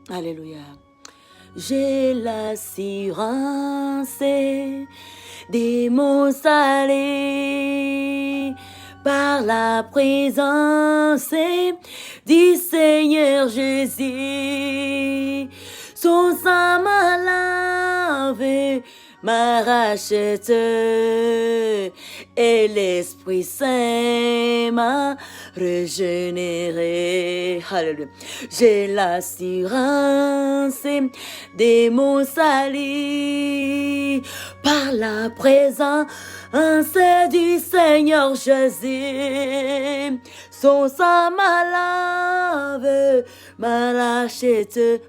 Alléluia. J'ai l'assurance des mots salés par la présence du Seigneur Jésus. Son sang m'a lavé, m'a racheté, et l'Esprit Saint m'a régénéré. Alléluia. J'ai l'assurance des mots salis par la présence du Seigneur Jésus. Son sang m'a lavé, m'a racheté,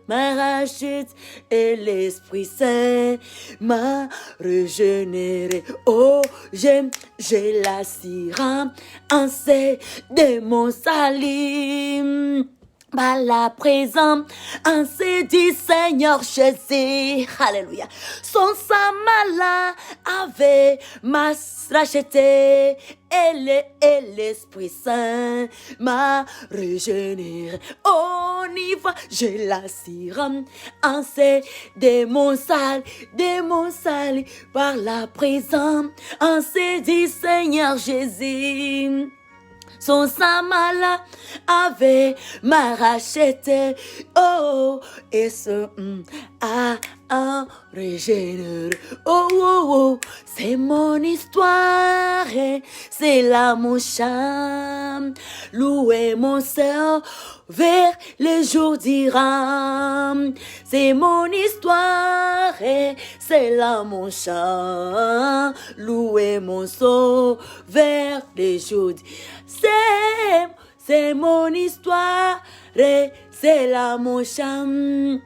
et l'Esprit Saint m'a régénéré. Oh, j'ai l'assurance de mon salut par la présence du Seigneur Jésus. Alléluia. Son sang m'a lavé, m'a racheté, et l'Esprit Saint m'a régénéré. On y va, j'ai l'assurance de mon salut par la présence du Seigneur Jésus. Son sang m'a lavé, m'a racheté, oh, et ce a régénéré. Oh, oh, oh, c'est mon histoire, c'est là mon chant. Louez mon Seigneur vers les jours d'Iram. C'est mon histoire, c'est là mon chant. Louez mon Sauveur les jours d'Iram. C'est mon histoire, c'est là mon chant.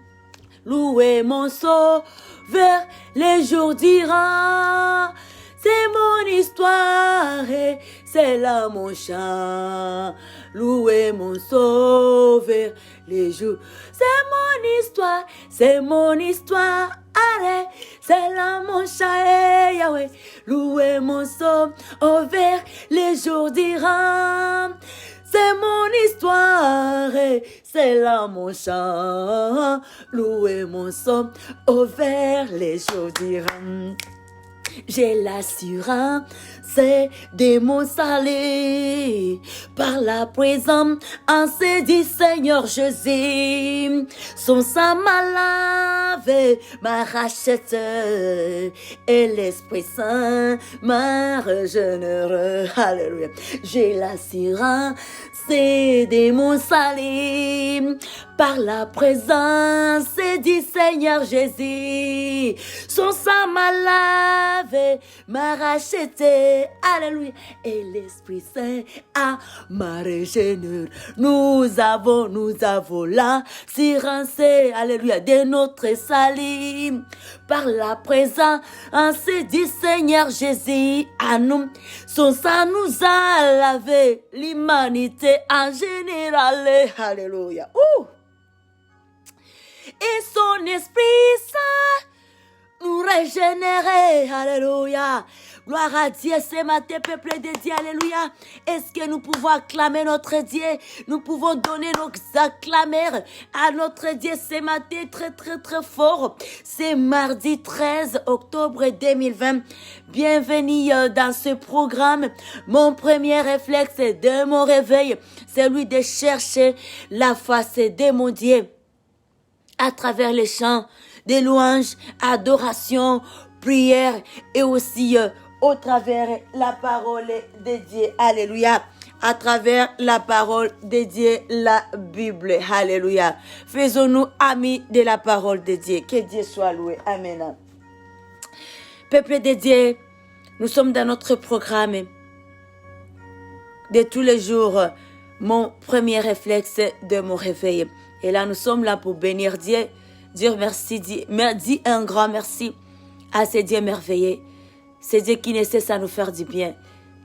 Louez mon Sauveur les jours d'Iran. C'est mon histoire, c'est là mon chant. Louez mon Sauveur les jours. C'est mon histoire, allez, c'est là mon chant, Yahweh. Louez mon Sauveur les jours d'Iran. C'est mon histoire, c'est là mon chant. Louez mon Sauveur les jours d'Iran. J'ai l'assurance des mots salés par la présence du Seigneur Jésus. Son sang m'a lavé, m'a racheté, et l'Esprit Saint m'a régénéré. Alléluia. J'ai l'assurance des mots salés par la présence du Seigneur Jésus. Son sang m'a lavé, m'a racheté, alléluia, et l'Esprit Saint m'a régénéré. Nous avons l'assurance, alléluia, de notre salut par la présence du Seigneur Jésus à nous. Son sang nous a lavé, l'humanité en général, alléluia. Et son Esprit Saint nous régénérer, alléluia. Gloire à Dieu ce matin, peuple de Dieu, alléluia. Est-ce que nous pouvons acclamer notre Dieu? Nous pouvons donner nos acclameurs à notre Dieu ce matin très très très fort. C'est mardi 13 octobre 2020. Bienvenue dans ce programme. Mon premier réflexe de mon réveil, c'est celui de chercher la face de mon Dieu à travers les chants, des louanges, adoration, prière et aussi au travers la parole de Dieu. Alléluia. À travers la parole de Dieu, la Bible. Alléluia. Faisons-nous amis de la parole de Dieu. Que Dieu soit loué. Amen. Peuple de Dieu, nous sommes dans notre programme de tous les jours. Mon premier réflexe de mon réveil. Et là, nous sommes là pour bénir Dieu, dire merci, dire un grand merci à ce Dieu merveilleux. C'est Dieu qui ne cesse à nous faire du bien.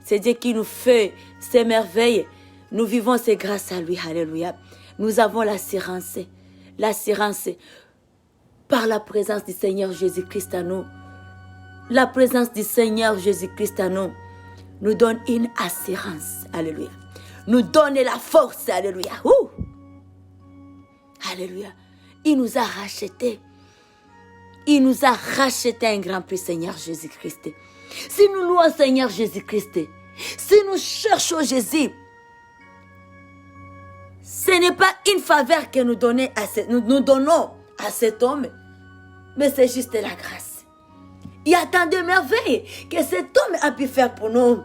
C'est Dieu qui nous fait ces merveilles. Nous vivons c'est grâce à lui. Alléluia. Nous avons l'assurance par la présence du Seigneur Jésus-Christ à nous. La présence du Seigneur Jésus-Christ à nous nous donne une assurance. Alléluia. Nous donne la force. Alléluia. Alléluia. Il nous a rachetés. Il nous a racheté un grand prix, Seigneur Jésus-Christ. Si nous louons Seigneur Jésus-Christ, si nous cherchons Jésus, ce n'est pas une faveur que nous donnons à cet homme, mais c'est juste la grâce. Il y a tant de merveilles que cet homme a pu faire pour nous.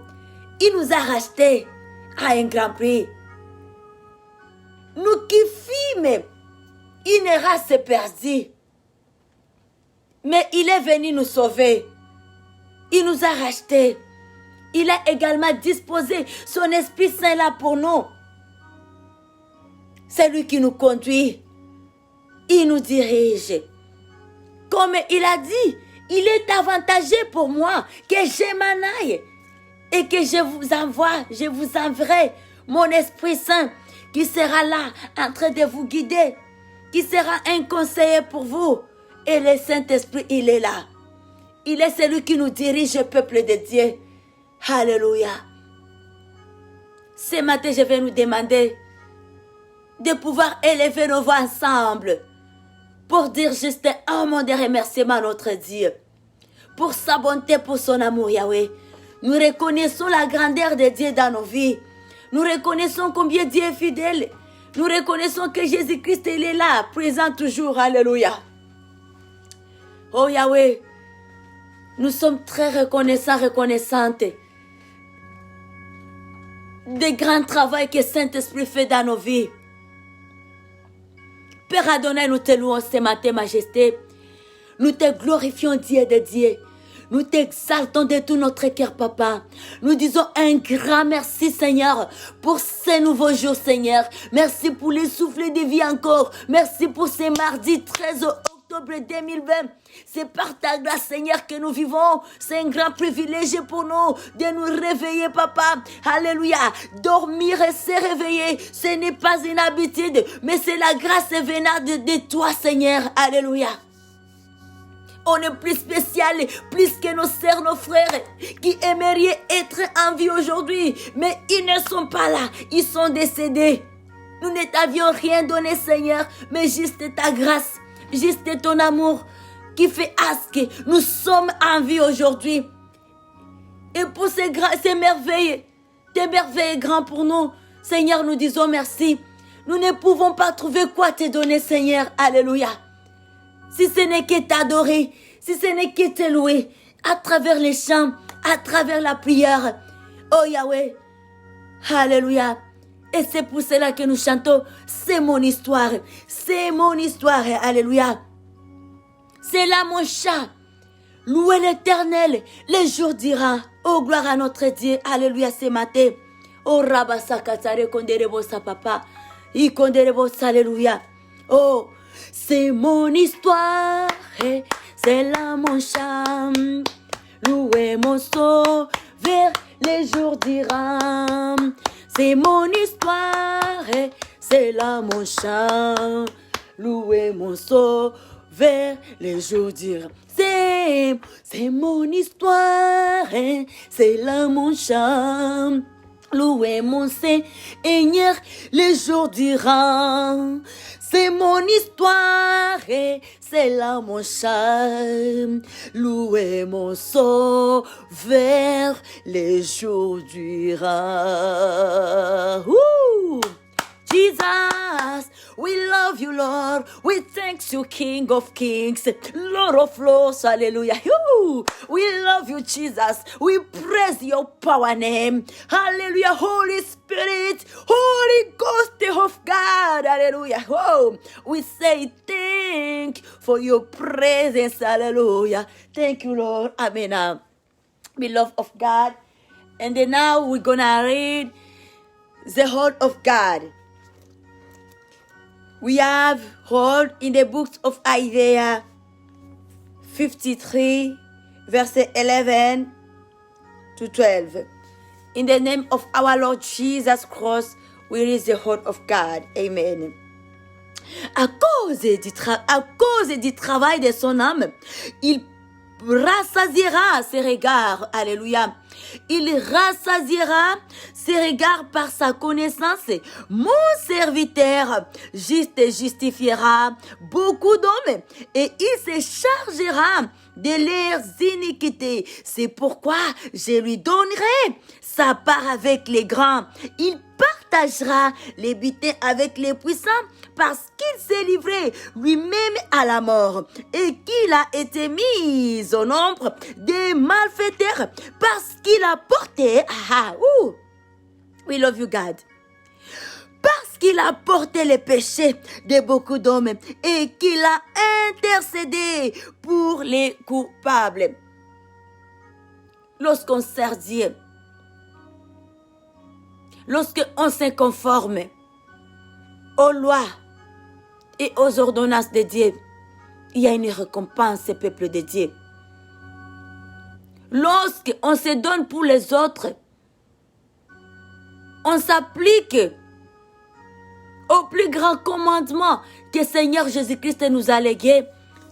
Il nous a rachetés à un grand prix. Nous qui fîmes une race perdue, mais il est venu nous sauver. Il nous a rachetés. Il a également disposé son Esprit Saint là pour nous. C'est lui qui nous conduit. Il nous dirige. Comme il a dit, il est avantageux pour moi que je m'en aille et que je vous enverrai mon Esprit Saint qui sera là en train de vous guider, qui sera un conseiller pour vous. Et le Saint-Esprit, il est là. Il est celui qui nous dirige, peuple de Dieu. Alléluia. Ce matin, je vais nous demander de pouvoir élever nos voix ensemble pour dire juste un mot de remerciement à notre Dieu. Pour sa bonté, pour son amour, Yahweh. Nous reconnaissons la grandeur de Dieu dans nos vies. Nous reconnaissons combien Dieu est fidèle. Nous reconnaissons que Jésus-Christ, il est là, présent toujours. Alléluia. Oh Yahweh, nous sommes très reconnaissantes des grands travaux que Saint-Esprit fait dans nos vies. Père Adonai, nous te louons ce matin, Majesté. Nous te glorifions, Dieu de Dieu. Nous t'exaltons de tout notre cœur, Papa. Nous disons un grand merci, Seigneur, pour ces nouveaux jours, Seigneur. Merci pour les souffles de vie encore. Merci pour ces mardis 13 octobre 2020. C'est par ta grâce, Seigneur, que nous vivons. C'est un grand privilège pour nous de nous réveiller, Papa. Alléluia. Dormir et se réveiller, ce n'est pas une habitude, mais c'est la grâce venant de toi, Seigneur. Alléluia. On est plus spécial, plus que nos sœurs, nos frères, qui aimeraient être en vie aujourd'hui. Mais ils ne sont pas là, ils sont décédés. Nous ne t'avions rien donné, Seigneur, mais juste ta grâce, juste ton amour qui fait à ce que nous sommes en vie aujourd'hui. Et pour ces merveilles, tes merveilles grands pour nous, Seigneur, nous disons merci. Nous ne pouvons pas trouver quoi te donner, Seigneur. Alléluia. Si ce n'est que t'adorer, si ce n'est que te louer, à travers les chants, à travers la prière. Oh Yahweh, alléluia. Et c'est pour cela que nous chantons, c'est mon histoire, alléluia. C'est là mon chant, louez l'Éternel, les jours dira, oh gloire à notre Dieu, alléluia ce matin. Oh Rabasakatare konderebo sa papa, I konderebo sa alléluia. Oh, c'est mon histoire, c'est là mon chant. Louez mon sauveur, les jours diront. C'est mon histoire, c'est là mon chant. Louez mon sauveur, les jours diront. C'est mon histoire, c'est là mon chant. Louez mon Seigneur, les jours diront. C'est mon histoire et c'est là mon chant. Louez mon sauveur, les jours durant. Jesus, we love you, Lord. We thank you, King of Kings, Lord of Lords. Hallelujah. We love you, Jesus. We praise your power name. Hallelujah. Holy Spirit, Holy Ghost of God. Hallelujah. Oh, we say thank you for your presence. Hallelujah. Thank you, Lord. Amen. Beloved of God. And then now we're going to read the Word of God. We have heard in the books of Isaiah 53, verses 11 to 12. In the name of our Lord Jesus Christ, we read the word of God. Amen. À cause du travail de son âme, il rassasiera ses regards, alléluia, Il rassasiera ses regards par sa connaissance. Mon serviteur juste justifiera beaucoup d'hommes et il se chargera de leurs iniquités. C'est pourquoi je lui donnerai sa part avec les grands. Il partagera les butins avec les puissants parce qu'il s'est livré lui-même à la mort et qu'il a été mis au nombre des malfaiteurs parce qu'il a porté, we love you God, parce qu'il a porté les péchés de beaucoup d'hommes et qu'il a intercédé pour les coupables. Lorsqu'on sert Dieu, lorsqu'on se conforme aux lois et aux ordonnances de Dieu, il y a une récompense au peuple de Dieu. Lorsqu'on se donne pour les autres, on s'applique au plus grand commandement que Seigneur Jésus-Christ nous a légué,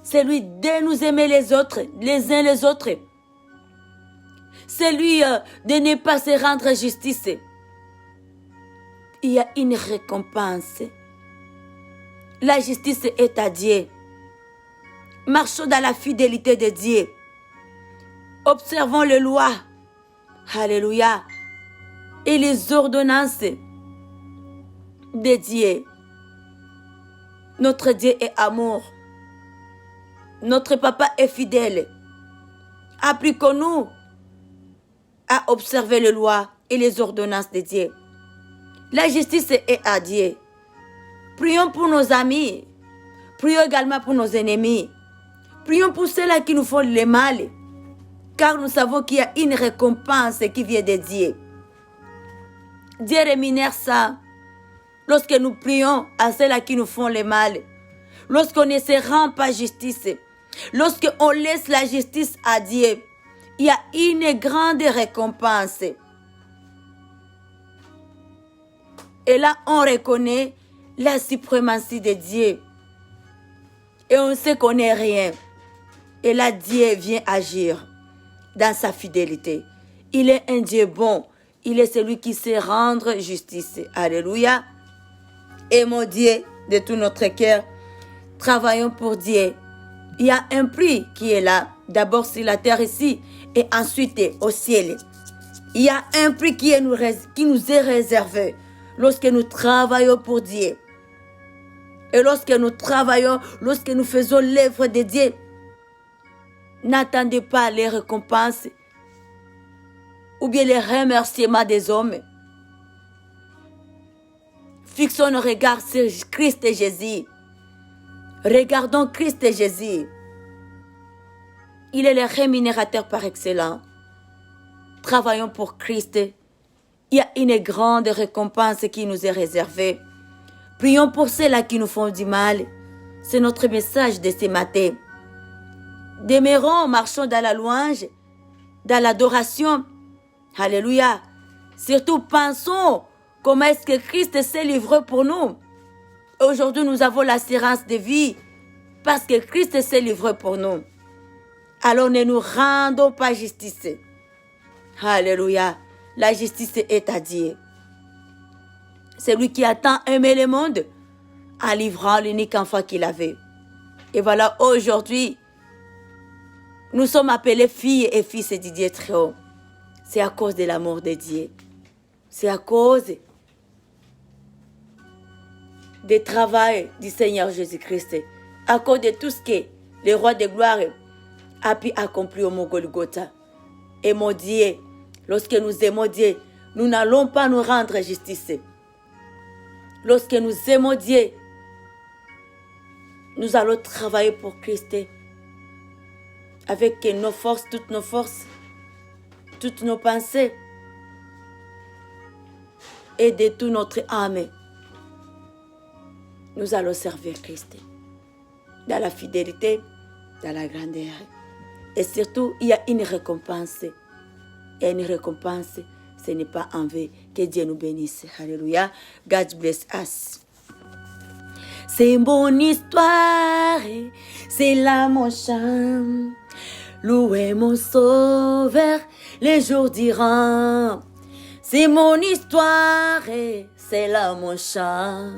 celui de nous aimer les autres, les uns les autres. Celui de ne pas se rendre justice. Il y a une récompense. La justice est à Dieu. Marchons dans la fidélité de Dieu. Observons les lois. Alléluia. Et les ordonnances de Dieu. Notre Dieu est amour. Notre Papa est fidèle. Appliquons-nous à observer les lois et les ordonnances de Dieu. La justice est à Dieu. Prions pour nos amis. Prions également pour nos ennemis. Prions pour ceux-là qui nous font le mal. Car nous savons qu'il y a une récompense qui vient de Dieu. Dieu rémunère ça. Lorsque nous prions à ceux-là qui nous font le mal. Lorsqu'on ne se rend pas justice. Lorsqu'on laisse la justice à Dieu. Il y a une grande récompense. Et là, on reconnaît la suprématie de Dieu. Et on sait qu'on n'est rien. Et là, Dieu vient agir dans sa fidélité. Il est un Dieu bon. Il est celui qui sait rendre justice. Alléluia. Aimons Dieu de tout notre cœur. Travaillons pour Dieu. Il y a un prix qui est là. D'abord sur la terre ici et ensuite au ciel. Il y a un prix qui nous est réservé lorsque nous travaillons pour Dieu. Et lorsque nous travaillons, lorsque nous faisons l'œuvre de Dieu, n'attendez pas les récompenses ou bien les remerciements des hommes. Fixons nos regards sur Christ et Jésus. Regardons Christ et Jésus. Il est le rémunérateur par excellence. Travaillons pour Christ. Il y a une grande récompense qui nous est réservée. Prions pour ceux-là qui nous font du mal. C'est notre message de ce matin. Demeurons, marchons dans la louange, dans l'adoration. Alléluia. Surtout pensons comment est-ce que Christ s'est livré pour nous. Aujourd'hui, nous avons l'assurance de vie parce que Christ s'est livré pour nous. Alors ne nous rendons pas justice. Alléluia. La justice est à Dieu. C'est lui qui a tant aimé le monde en livrant l'unique enfant qu'il avait. Et voilà, aujourd'hui, nous sommes appelés filles et fils de Dieu très haut. C'est à cause de l'amour de Dieu. C'est à cause du travail du Seigneur Jésus-Christ. À cause de tout ce que le roi de gloire a pu accomplir au Mont Golgotha. Et mon Dieu, lorsque nous aimons Dieu, nous n'allons pas nous rendre justice. Lorsque nous aimons Dieu, nous allons travailler pour Christ. Avec nos forces, toutes nos pensées et de toute notre âme. Nous allons servir Christ. Dans la fidélité, dans la grandeur. Et surtout, il y a une récompense. Et une récompense, ce n'est pas en vain. Que Dieu nous bénisse. Alléluia. God bless us. C'est mon histoire, c'est là mon chant. louer mon sauveur les jours durant. C'est mon histoire et c'est là mon chant.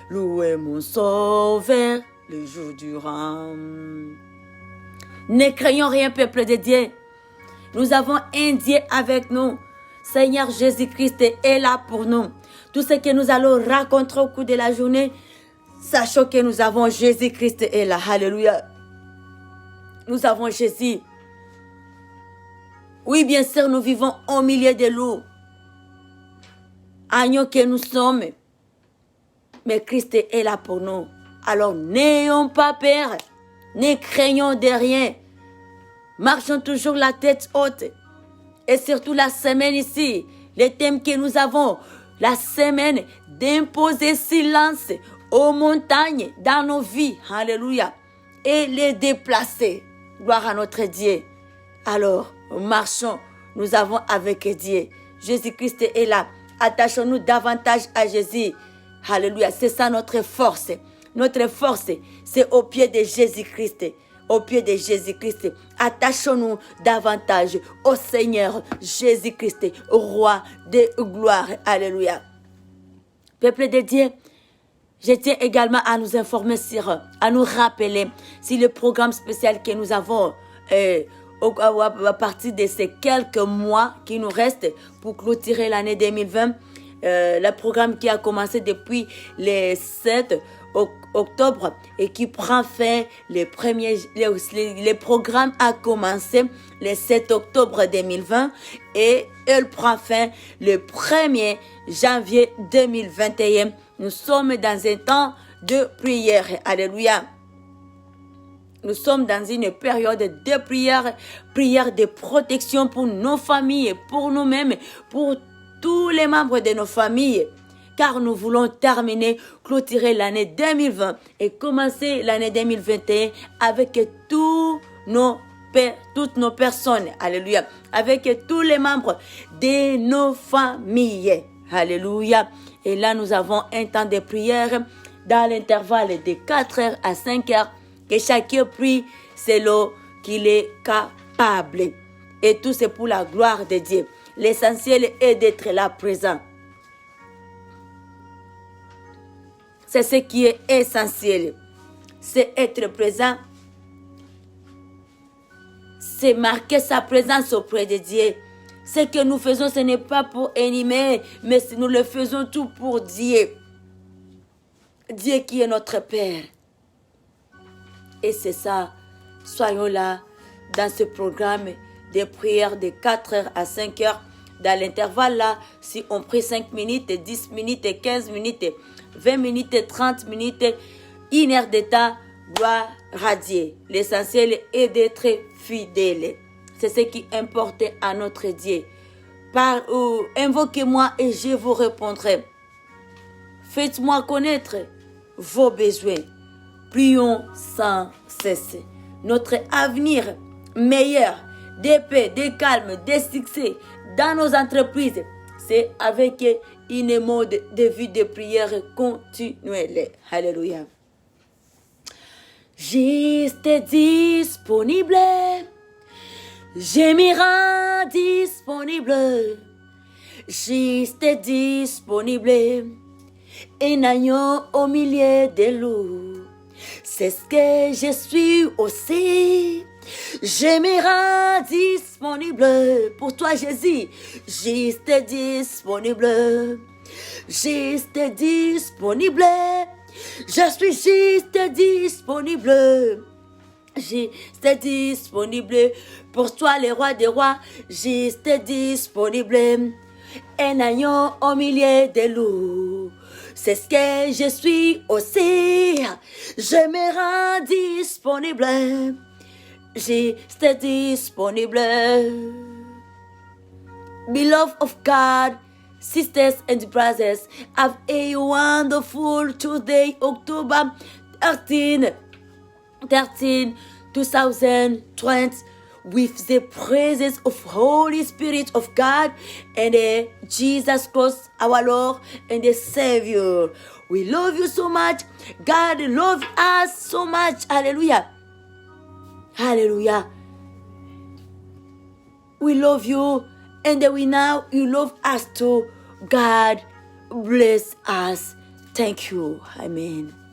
Louer mon sauveur les jours durant. Ne craignons rien, peuple de Dieu. Nous avons un Dieu avec nous. Seigneur Jésus-Christ est là pour nous. Tout ce que nous allons raconter au cours de la journée, sachons que nous avons Jésus-Christ est là. Alléluia. Nous avons Jésus. Oui, bien sûr, nous vivons au milieu de loups. Agneaux que nous sommes. Mais Christ est là pour nous. Alors, n'ayons pas peur. Ne craignons de rien. Marchons toujours la tête haute. Et surtout la semaine ici, les thèmes que nous avons, la semaine d'imposer silence aux montagnes dans nos vies. Alléluia. Et les déplacer. Gloire à notre Dieu. Alors, marchons. Nous avons avec Dieu. Jésus-Christ est là. Attachons-nous davantage à Jésus. Alléluia. C'est ça notre force. Notre force, c'est au pied de Jésus-Christ. Au pied de Jésus-Christ. Attachons-nous davantage au Seigneur Jésus-Christ, roi de gloire. Alléluia. Peuple de Dieu, je tiens également à nous informer à nous rappeler sur le programme spécial que nous avons à partir de ces quelques mois qui nous restent pour clôturer l'année 2020. Le programme qui a commencé depuis le 7 octobre et qui prend fin le programme a commencé le 7 octobre 2020 et elle prend fin le 1er janvier 2021. Nous sommes dans un temps de prière. Alléluia. Nous sommes dans une période de prière, prière de protection pour nos familles, pour nous-mêmes, pour tous les membres de nos familles. Car nous voulons terminer, clôturer l'année 2020 et commencer l'année 2021 avec toutes nos personnes. Alléluia. Avec tous les membres de nos familles. Alléluia. Et là, nous avons un temps de prière dans l'intervalle de 4 heures à 5 heures. Que chacun prie selon qu'il est capable. Et tout c'est pour la gloire de Dieu. L'essentiel est d'être là présent. C'est ce qui est essentiel. C'est être présent. C'est marquer sa présence auprès de Dieu. Ce que nous faisons, ce n'est pas pour animer, mais nous le faisons tout pour Dieu. Dieu qui est notre Père. Et c'est ça, soyons là dans ce programme de prière de 4 heures à 5 heures. Dans l'intervalle là, si on prie 5 minutes, 10 minutes, 15 minutes, 20 minutes, 30 minutes, 1 heure de temps, gloire à Dieu. L'essentiel est d'être fidèle. C'est ce qui importe à notre Dieu. Invoquez-moi et je vous répondrai. Faites-moi connaître vos besoins. Prions sans cesse. Notre avenir meilleur, de paix, de calme, de succès dans nos entreprises, c'est avec une mode de vie de prière continuelle. Alléluia. Juste disponible, je me rends disponible. Juste disponible, un agneau au milieu des loups. C'est ce que je suis aussi. Je me rends disponible pour toi, Jésus. Juste disponible. Juste disponible. Je suis juste disponible. Juste disponible pour toi, le roi des rois. Juste disponible. Un agneau au milieu des loups. C'est ce que je suis aussi. Je me rends disponible. Juste disponible. Beloved of God, sisters and brothers, have a wonderful Tuesday, October 13, 2020. With the presence of Holy Spirit of God and Jesus Christ, our Lord and the Savior. We love you so much. God loves us so much. Hallelujah. Hallelujah. We love you. And we now, you love us too. God bless us. Thank you. Amen.